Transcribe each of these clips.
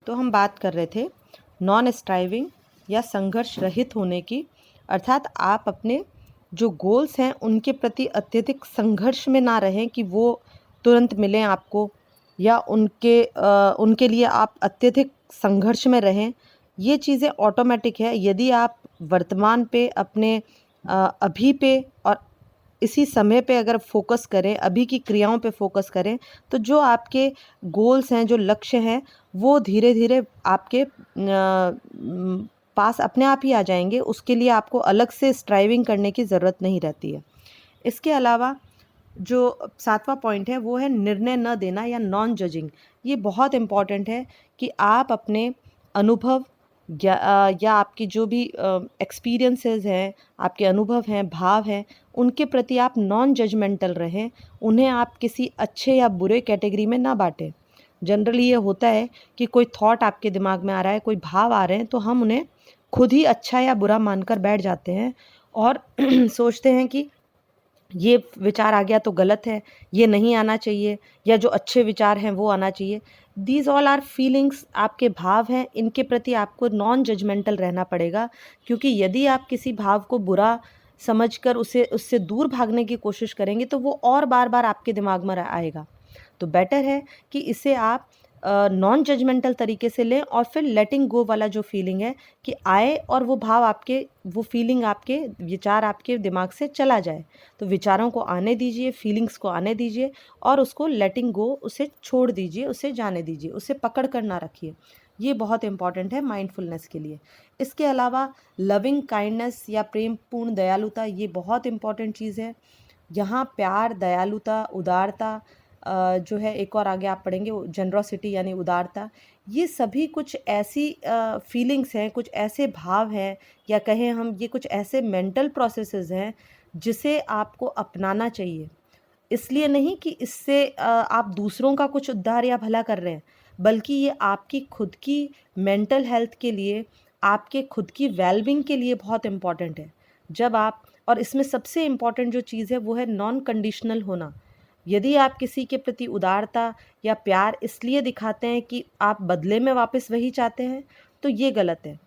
तो हम बात कर रहे थे नॉन स्ट्राइविंग या संघर्ष रहित होने की, अर्थात आप अपने जो गोल्स हैं उनके प्रति अत्यधिक संघर्ष में ना रहें कि वो तुरंत मिलें आपको, या उनके लिए आप अत्यधिक संघर्ष में रहें। ये चीज़ें ऑटोमेटिक है यदि आप वर्तमान पे अपने अभी पे और इसी समय पे अगर फोकस करें, अभी की क्रियाओं पे फोकस करें, तो जो आपके गोल्स हैं, जो लक्ष्य हैं, वो धीरे धीरे आपके पास अपने आप ही आ जाएंगे। उसके लिए आपको अलग से स्ट्राइविंग करने की ज़रूरत नहीं रहती है। इसके अलावा जो 7वां पॉइंट है वो है निर्णय न देना या नॉन जजिंग। ये बहुत इम्पॉर्टेंट है कि आप अपने अनुभव या आपकी जो भी एक्सपीरियंसेस हैं, आपके अनुभव हैं, भाव हैं, उनके प्रति आप नॉन जजमेंटल रहें। उन्हें आप किसी अच्छे या बुरे कैटेगरी में ना बांटें। जनरली ये होता है कि कोई थॉट आपके दिमाग में आ रहा है, कोई भाव आ रहे हैं, तो हम उन्हें खुद ही अच्छा या बुरा मानकर बैठ जाते हैं और सोचते हैं कि ये विचार आ गया तो गलत है, ये नहीं आना चाहिए, या जो अच्छे विचार हैं वो आना चाहिए। दीज ऑल आर फीलिंग्स, आपके भाव हैं, इनके प्रति आपको नॉन जजमेंटल रहना पड़ेगा। क्योंकि यदि आप किसी भाव को बुरा समझकर उससे दूर भागने की कोशिश करेंगे तो वो और बार बार आपके दिमाग में आएगा। तो बेटर है कि इसे आप नॉन जजमेंटल तरीके से लें, और फिर लेटिंग गो वाला जो फीलिंग है कि आए और वो भाव आपके, वो फीलिंग आपके, विचार आपके दिमाग से चला जाए। तो विचारों को आने दीजिए, फीलिंग्स को आने दीजिए, और उसको लेटिंग गो, उसे छोड़ दीजिए, उसे जाने दीजिए, उसे पकड़ कर ना रखिए। ये बहुत इंपॉर्टेंट है माइंडफुलनेस के लिए। इसके अलावा लविंग काइंडनेस या प्रेमपूर्ण दयालुता, ये बहुत इंपॉर्टेंट चीज़ है। यहाँ प्यार, दयालुता, उदारता, जो है एक और आगे आप पढ़ेंगे जनरॉसिटी यानी उदारता, ये सभी कुछ ऐसी फीलिंग्स हैं, कुछ ऐसे भाव हैं, या कहें हम ये कुछ ऐसे मेंटल प्रोसेसेस हैं जिसे आपको अपनाना चाहिए। इसलिए नहीं कि इससे आप दूसरों का कुछ उद्धार या भला कर रहे हैं, बल्कि ये आपकी खुद की मेंटल हेल्थ के लिए, आपके खुद की वेलबींग के लिए बहुत इम्पॉर्टेंट है। जब आप, और इसमें सबसे इम्पॉर्टेंट जो चीज़ है वो है नॉन कंडीशनल होना। यदि आप किसी के प्रति उदारता या प्यार इसलिए दिखाते हैं कि आप बदले में वापस वही चाहते हैं, तो ये गलत है।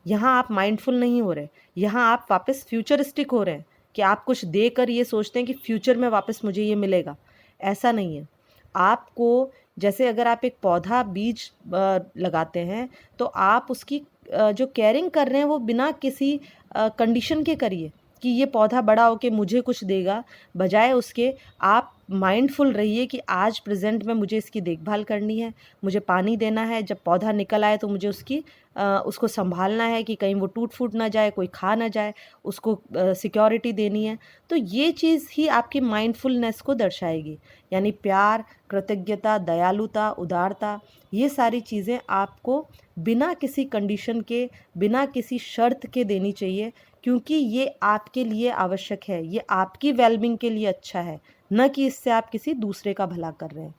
यहाँ आप माइंडफुल नहीं हो रहे, यहाँ आप वापस फ्यूचरिस्टिक हो रहे हैं कि आप कुछ देकर ये सोचते हैं कि फ्यूचर में वापस मुझे ये मिलेगा। ऐसा नहीं है। आपको, जैसे अगर आप एक पौधा बीज लगाते हैं, तो आप उसकी जो केयरिंग कर रहे हैं वो बिना किसी कंडीशन के करिए कि ये पौधा बड़ा होके मुझे कुछ देगा। बजाय उसके आप माइंडफुल रहिए कि आज प्रेजेंट में मुझे इसकी देखभाल करनी है, मुझे पानी देना है, जब पौधा निकल आए तो मुझे उसको संभालना है कि कहीं वो टूट फूट ना जाए, कोई खा ना जाए, उसको सिक्योरिटी देनी है। तो ये चीज़ ही आपकी माइंडफुलनेस को दर्शाएगी। यानी प्यार, कृतज्ञता, दयालुता, उदारता, ये सारी चीज़ें आपको बिना किसी कंडीशन के, बिना किसी शर्त के देनी चाहिए, क्योंकि ये आपके लिए आवश्यक है, ये आपकी वेलबींग के लिए अच्छा है, न कि इससे आप किसी दूसरे का भला कर रहे हैं।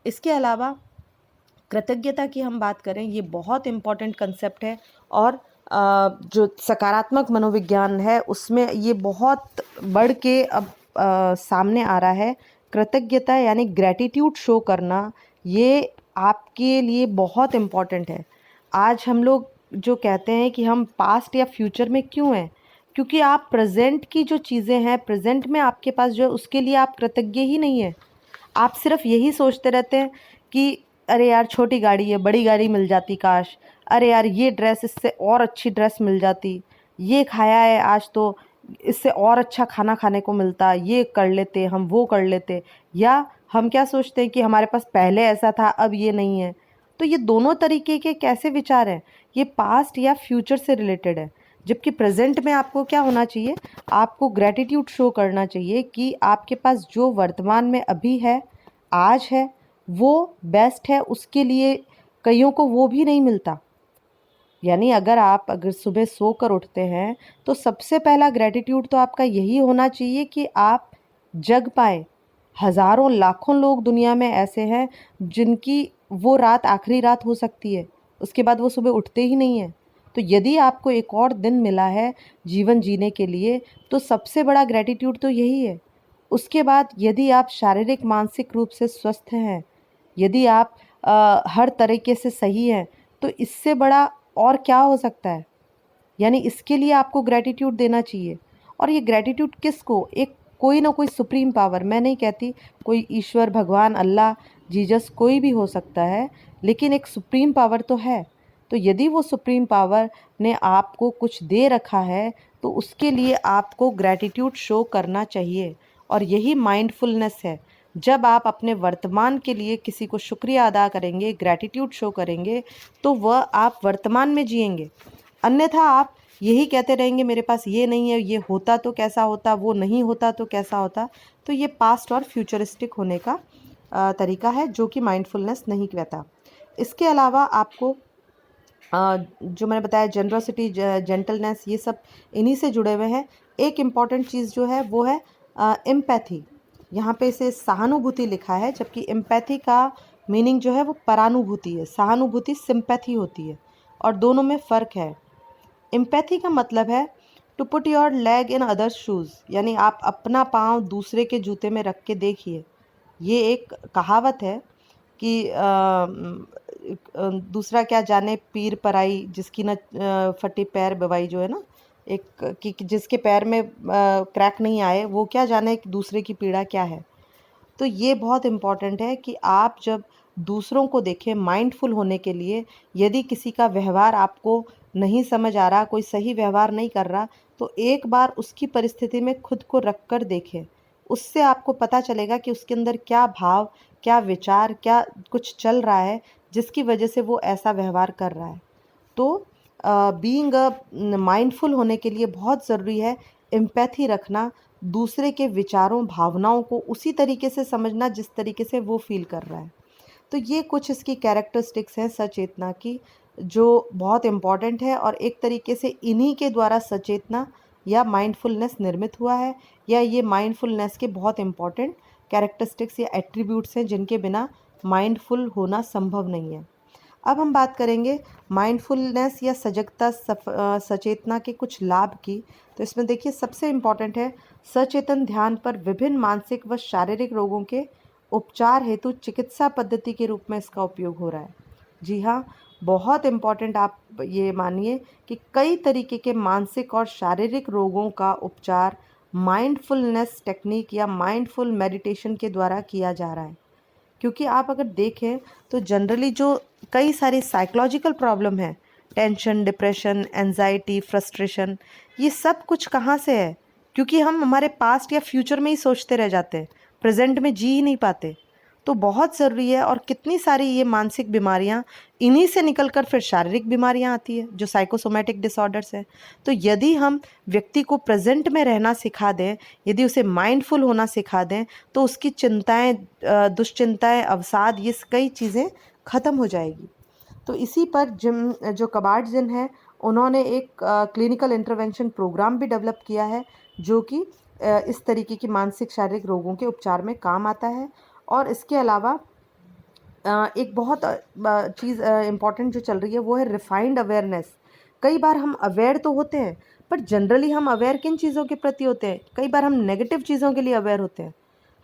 इसके अलावा कृतज्ञता की हम बात करें, ये बहुत इम्पॉर्टेंट कंसेप्ट है, और जो सकारात्मक मनोविज्ञान है उसमें ये बहुत बढ़ के अब सामने आ रहा है। कृतज्ञता यानी ग्रैटिट्यूड शो करना, ये आपके लिए बहुत इम्पॉर्टेंट है। आज हम लोग जो कहते हैं कि हम पास्ट या फ्यूचर में क्यों हैं, क्योंकि आप प्रेजेंट की जो चीज़ें हैं, प्रेजेंट में आपके पास जो है, उसके लिए आप कृतज्ञ ही नहीं हैं। आप सिर्फ यही सोचते रहते हैं कि अरे यार छोटी गाड़ी है, बड़ी गाड़ी मिल जाती काश, अरे यार ये ड्रेस, इससे और अच्छी ड्रेस मिल जाती, ये खाया है आज तो इससे और अच्छा खाना खाने को मिलता, ये कर लेते हम, वो कर लेते। या हम क्या सोचते हैं कि हमारे पास पहले ऐसा था अब ये नहीं है। तो ये दोनों तरीके के कैसे विचार हैं, ये पास्ट या फ्यूचर से रिलेटेड है। जबकि प्रेजेंट में आपको क्या होना चाहिए, आपको ग्रैटिट्यूड शो करना चाहिए कि आपके पास जो वर्तमान में अभी है, आज है, वो बेस्ट है। उसके लिए कईयों को वो भी नहीं मिलता। यानी अगर सुबह सोकर उठते हैं, तो सबसे पहला ग्रैटिट्यूड तो आपका यही होना चाहिए कि आप जग पाए। हज़ारों लाखों लोग दुनिया में ऐसे हैं जिनकी वो रात आखिरी रात हो सकती है, उसके बाद वो सुबह उठते ही नहीं हैं। तो यदि आपको एक और दिन मिला है जीवन जीने के लिए, तो सबसे बड़ा ग्रैटिट्यूड तो यही है। उसके बाद यदि आप शारीरिक मानसिक रूप से स्वस्थ हैं, यदि आप हर तरीके से सही हैं, तो इससे बड़ा और क्या हो सकता है? यानी इसके लिए आपको ग्रैटिट्यूड देना चाहिए। और ये ग्रैटिट्यूड किसको? एक कोई ना कोई सुप्रीम पावर, मैं नहीं कहती कोई ईश्वर, भगवान, अल्लाह, जीसस, कोई भी हो सकता है, लेकिन एक सुप्रीम पावर तो है। तो यदि वो सुप्रीम पावर ने आपको कुछ दे रखा है तो उसके लिए आपको ग्रैटिट्यूड शो करना चाहिए। और यही माइंडफुलनेस है। जब आप अपने वर्तमान के लिए किसी को शुक्रिया अदा करेंगे, ग्रैटिट्यूड शो करेंगे, तो वह आप वर्तमान में जिएंगे। अन्यथा आप यही कहते रहेंगे मेरे पास ये नहीं है, ये होता तो कैसा होता, वो नहीं होता तो कैसा होता। तो ये पास्ट और फ्यूचरिस्टिक होने का तरीका है, जो कि माइंडफुलनेस नहीं कहता। इसके अलावा आपको जो मैंने बताया जनरसिटी, जेंटलनेस, ये सब इन्हीं से जुड़े हुए हैं। एक इम्पॉर्टेंट चीज़ जो है वो है एम्पैथी। यहाँ पे इसे सहानुभूति लिखा है, जबकि एम्पैथी का मीनिंग जो है वो परानुभूति है। सहानुभूति सिंपैथी होती है और दोनों में फ़र्क है। एम्पैथी का मतलब है to put your leg in others shoes, यानी आप अपना पाँव दूसरे के जूते में रख के देखिए। ये एक कहावत है कि दूसरा क्या जाने पीर पराई, जिसकी न फटी पैर बवाई, जो है ना, एक कि जिसके पैर में क्रैक नहीं आए, वो क्या जाने कि दूसरे की पीड़ा क्या है। तो ये बहुत इम्पॉर्टेंट है कि आप जब दूसरों को देखें माइंडफुल होने के लिए, यदि किसी का व्यवहार आपको नहीं समझ आ रहा, कोई सही व्यवहार नहीं कर रहा, तो एक बार उसकी परिस्थिति में खुद को रख कर देखें। उससे आपको पता चलेगा कि उसके अंदर क्या भाव, क्या विचार, क्या कुछ चल रहा है जिसकी वजह से वो ऐसा व्यवहार कर रहा है। तो बीइंग अ माइंडफुल होने के लिए बहुत ज़रूरी है एम्पैथी रखना, दूसरे के विचारों, भावनाओं को उसी तरीके से समझना जिस तरीके से वो फ़ील कर रहा है। तो ये कुछ इसकी कैरेक्टरिस्टिक्स हैं सचेतना की, जो बहुत इम्पॉर्टेंट है। और एक तरीके से इन्हीं के द्वारा सचेतना या माइंडफुलनेस निर्मित हुआ है, या ये माइंडफुलनेस के बहुत इम्पॉर्टेंट कैरेक्टरिस्टिक्स या एट्रीब्यूट्स हैं जिनके बिना माइंडफुल होना संभव नहीं है। अब हम बात करेंगे माइंडफुलनेस या सजगता, सचेतना के कुछ लाभ की। तो इसमें देखिए सबसे इम्पॉर्टेंट है सचेतन ध्यान पर विभिन्न मानसिक व शारीरिक रोगों के उपचार हेतु चिकित्सा पद्धति के रूप में इसका उपयोग हो रहा है। जी हाँ, बहुत इम्पॉर्टेंट, आप ये मानिए कि कई तरीके के मानसिक और शारीरिक रोगों का उपचार माइंडफुलनेस टेक्निक या माइंडफुल मेडिटेशन के द्वारा किया जा रहा है। क्योंकि आप अगर देखें तो जनरली जो कई सारी साइकोलॉजिकल प्रॉब्लम है, टेंशन, डिप्रेशन, एंजाइटी, फ्रस्ट्रेशन, ये सब कुछ कहाँ से है? क्योंकि हम हमारे पास्ट या फ्यूचर में ही सोचते रह जाते हैं, प्रेजेंट में जी ही नहीं पाते। तो बहुत ज़रूरी है। और कितनी सारी ये मानसिक बीमारियाँ, इन्हीं से निकल कर फिर शारीरिक बीमारियाँ आती है, जो साइकोसोमैटिक डिसऑर्डर्स हैं। तो यदि हम व्यक्ति को प्रेजेंट में रहना सिखा दें, यदि उसे माइंडफुल होना सिखा दें, तो उसकी चिंताएं, दुश्चिंताएं, अवसाद, ये कई चीज़ें ख़त्म हो जाएगी। तो इसी पर जिम, जो कबाड़ जिन है, उन्होंने एक क्लिनिकल इंटरवेंशन प्रोग्राम भी डेवलप किया है, जो कि इस तरीके की मानसिक शारीरिक रोगों के उपचार में काम आता है। और इसके अलावा एक बहुत चीज़ इम्पॉर्टेंट जो चल रही है वो है रिफाइंड अवेयरनेस। कई बार हम अवेयर तो होते हैं, पर जनरली हम अवेयर किन चीज़ों के प्रति होते हैं? कई बार हम नेगेटिव चीज़ों के लिए अवेयर होते हैं।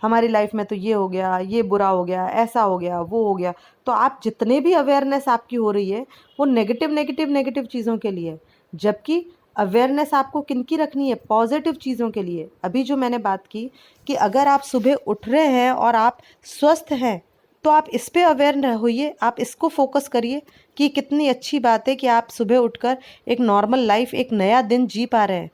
हमारी लाइफ में तो ये हो गया, ये बुरा हो गया, ऐसा हो गया, वो हो गया। तो आप जितने भी अवेयरनेस आपकी हो रही है, वो नेगेटिव नेगेटिव नेगेटिव चीज़ों के लिए है। जबकि अवेयरनेस आपको किनकी रखनी है? पॉजिटिव चीज़ों के लिए। अभी जो मैंने बात की कि अगर आप सुबह उठ रहे हैं और आप स्वस्थ हैं, तो आप इस पे अवेयर होइए, आप इसको फोकस करिए कि कितनी अच्छी बात है कि आप सुबह उठकर एक नॉर्मल लाइफ, एक नया दिन जी पा रहे हैं।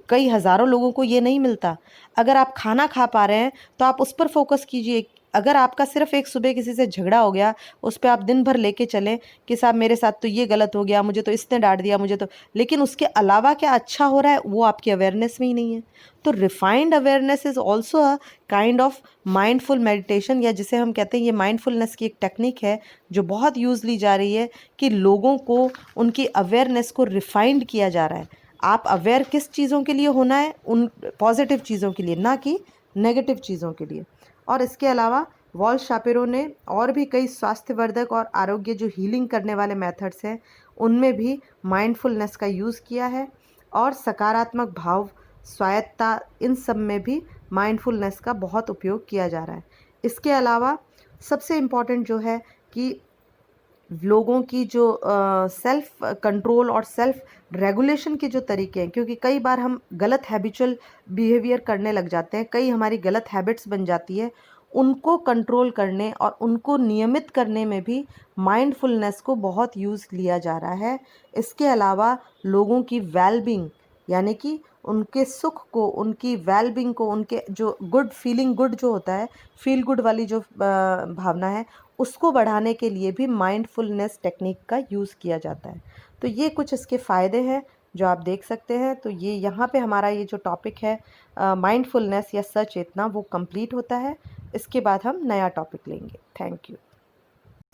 कई हज़ारों लोगों को ये नहीं मिलता। अगर आप खाना खा पा रहे हैं, तो आप उस पर फोकस कीजिए। अगर आपका सिर्फ एक सुबह किसी से झगड़ा हो गया, उस पे आप दिन भर लेके चलें कि साहब मेरे साथ तो ये गलत हो गया, मुझे तो इसने डाँट दिया, मुझे तो, लेकिन उसके अलावा क्या अच्छा हो रहा है, वो आपकी अवेयरनेस में ही नहीं है। तो refined awareness is also a kind of mindful meditation, या जिसे हम कहते हैं, ये माइंडफुलनेस की एक टेक्निक है जो बहुत यूज़ ली जा रही है कि लोगों को उनकी अवेयरनेस को रिफाइंड किया जा रहा है। आप अवेयर किस चीज़ों के लिए होना है? उन पॉजिटिव चीज़ों के लिए, ना कि नेगेटिव चीज़ों के लिए। और इसके अलावा वॉल शापिरो ने और भी कई स्वास्थ्यवर्धक और आरोग्य जो हीलिंग करने वाले मेथड्स हैं, उनमें भी माइंडफुलनेस का यूज़ किया है। और सकारात्मक भाव, स्वायत्ता, इन सब में भी माइंडफुलनेस का बहुत उपयोग किया जा रहा है। इसके अलावा सबसे इम्पॉर्टेंट जो है कि लोगों की जो सेल्फ कंट्रोल और सेल्फ रेगुलेशन के जो तरीके हैं, क्योंकि कई बार हम गलत हैबिचुअल बिहेवियर करने लग जाते हैं, कई हमारी गलत हैबिट्स बन जाती है, उनको कंट्रोल करने और उनको नियमित करने में भी माइंडफुलनेस को बहुत यूज़ लिया जा रहा है। इसके अलावा लोगों की वेलबींग, यानी कि उनके सुख को, उनकी वेलबींग को, उनके जो गुड फीलिंग गुड जो होता है, फील गुड वाली जो भावना है, उसको बढ़ाने के लिए भी माइंडफुलनेस टेक्निक का यूज़ किया जाता है। तो ये कुछ इसके फ़ायदे हैं जो आप देख सकते हैं। तो ये यहाँ पे हमारा ये जो टॉपिक है माइंडफुलनेस या सचेतना वो कंप्लीट होता है। इसके बाद हम नया टॉपिक लेंगे। Thank you.